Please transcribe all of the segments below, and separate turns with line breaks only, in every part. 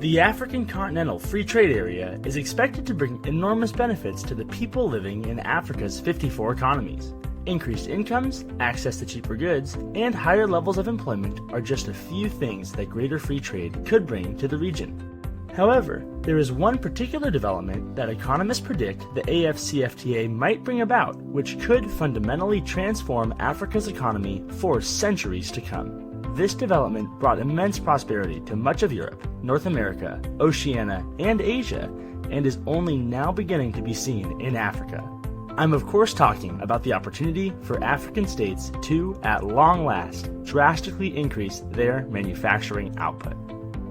The African Continental Free Trade Area is expected to bring enormous benefits to the people living in Africa's 54 economies. Increased incomes, access to cheaper goods, and higher levels of employment are just a few things that greater free trade could bring to the region. However, there is one particular development that economists predict the AfCFTA might bring about, which could fundamentally transform Africa's economy for centuries to come. This development brought immense prosperity to much of Europe, North America, Oceania, and Asia, and is only now beginning to be seen in Africa. I'm of course talking about the opportunity for African states to, at long last, drastically increase their manufacturing output.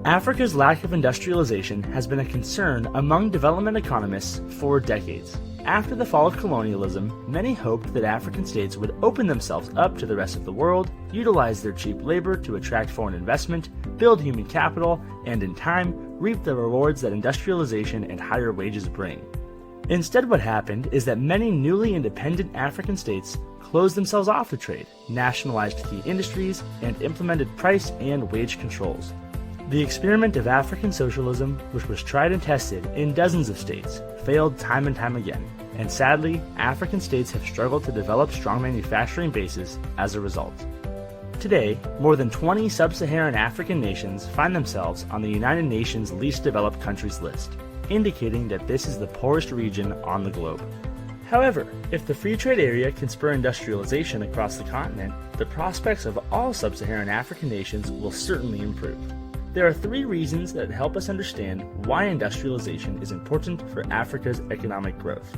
Africa's lack of industrialization has been a concern among development economists for decades. After the fall of colonialism, many hoped that African states would open themselves up to the rest of the world, utilize their cheap labor to attract foreign investment, build human capital, and in time, reap the rewards that industrialization and higher wages bring. Instead, what happened is that many newly independent African states closed themselves off to trade, nationalized key industries, and implemented price and wage controls. The experiment of African socialism, which was tried and tested in dozens of states, failed time and time again, and sadly, African states have struggled to develop strong manufacturing bases as a result. Today, more than 20 sub-Saharan African nations find themselves on the United Nations least developed countries list, indicating that this is the poorest region on the globe. However, if the free trade area can spur industrialization across the continent, the prospects of all sub-Saharan African nations will certainly improve. There are three reasons that help us understand why industrialization is important for Africa's economic growth.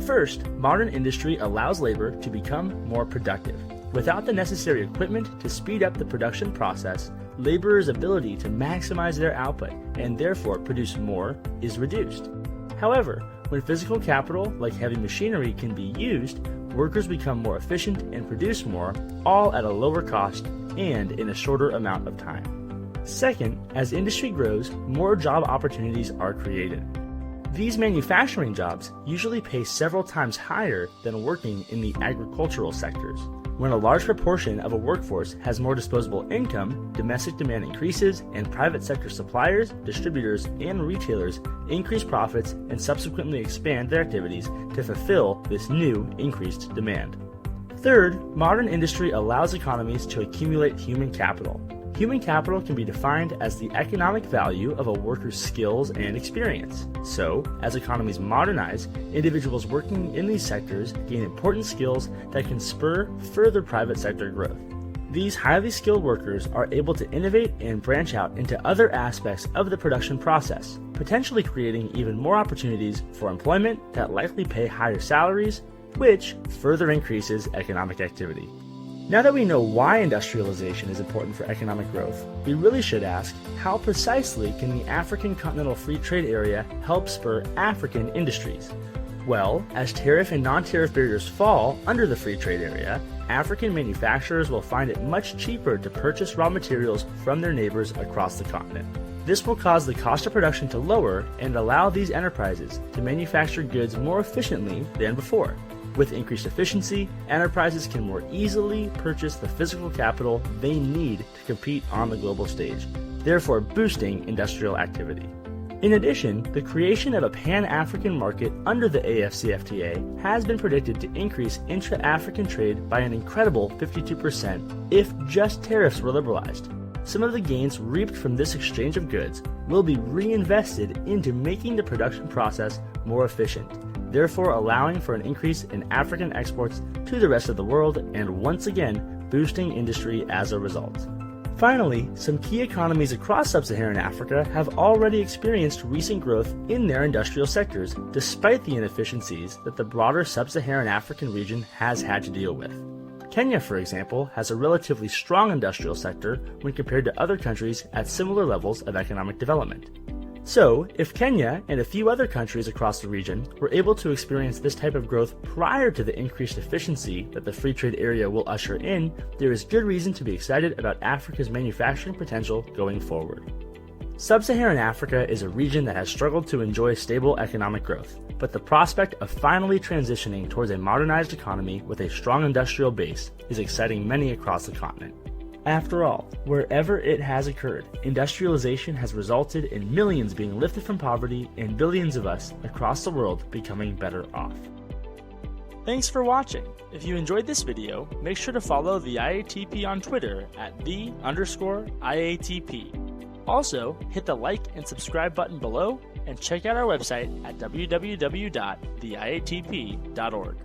First, modern industry allows labor to become more productive. Without the necessary equipment to speed up the production process, laborers' ability to maximize their output and therefore produce more is reduced. However, when physical capital like heavy machinery can be used, workers become more efficient and produce more, all at a lower cost and in a shorter amount of time. Second, as industry grows, more job opportunities are created. These manufacturing jobs usually pay several times higher than working in the agricultural sectors. When a large proportion of a workforce has more disposable income, domestic demand increases and private sector suppliers, distributors, and retailers increase profits and subsequently expand their activities to fulfill this new increased demand. Third, modern industry allows economies to accumulate human capital. Human capital can be defined as the economic value of a worker's skills and experience. So, as economies modernize, individuals working in these sectors gain important skills that can spur further private sector growth. These highly skilled workers are able to innovate and branch out into other aspects of the production process, potentially creating even more opportunities for employment that likely pay higher salaries, which further increases economic activity. Now that we know why industrialization is important for economic growth, we really should ask, how precisely can the African Continental Free Trade Area help spur African industries? Well, as tariff and non-tariff barriers fall under the Free Trade Area, African manufacturers will find it much cheaper to purchase raw materials from their neighbors across the continent. This will cause the cost of production to lower and allow these enterprises to manufacture goods more efficiently than before. With increased efficiency, enterprises can more easily purchase the physical capital they need to compete on the global stage, therefore boosting industrial activity. In addition, the creation of a pan-African market under the AfCFTA has been predicted to increase intra-African trade by an incredible 52% if just tariffs were liberalized. Some of the gains reaped from this exchange of goods will be reinvested into making the production process more efficient, therefore allowing for an increase in African exports to the rest of the world and once again boosting industry as a result. Finally, some key economies across sub-Saharan Africa have already experienced recent growth in their industrial sectors despite the inefficiencies that the broader sub-Saharan African region has had to deal with. Kenya, for example, has a relatively strong industrial sector when compared to other countries at similar levels of economic development. So, if Kenya and a few other countries across the region were able to experience this type of growth prior to the increased efficiency that the free trade area will usher in, there is good reason to be excited about Africa's manufacturing potential going forward. Sub-Saharan Africa is a region that has struggled to enjoy stable economic growth, but the prospect of finally transitioning towards a modernized economy with a strong industrial base is exciting many across the continent. After all, wherever it has occurred, industrialization has resulted in millions being lifted from poverty and billions of us across the world becoming better off. Thanks for watching. If you enjoyed this video, make sure to follow the IATP on Twitter at @the_IATP. Also, hit the like and subscribe button below and check out our website at www.theiatp.org.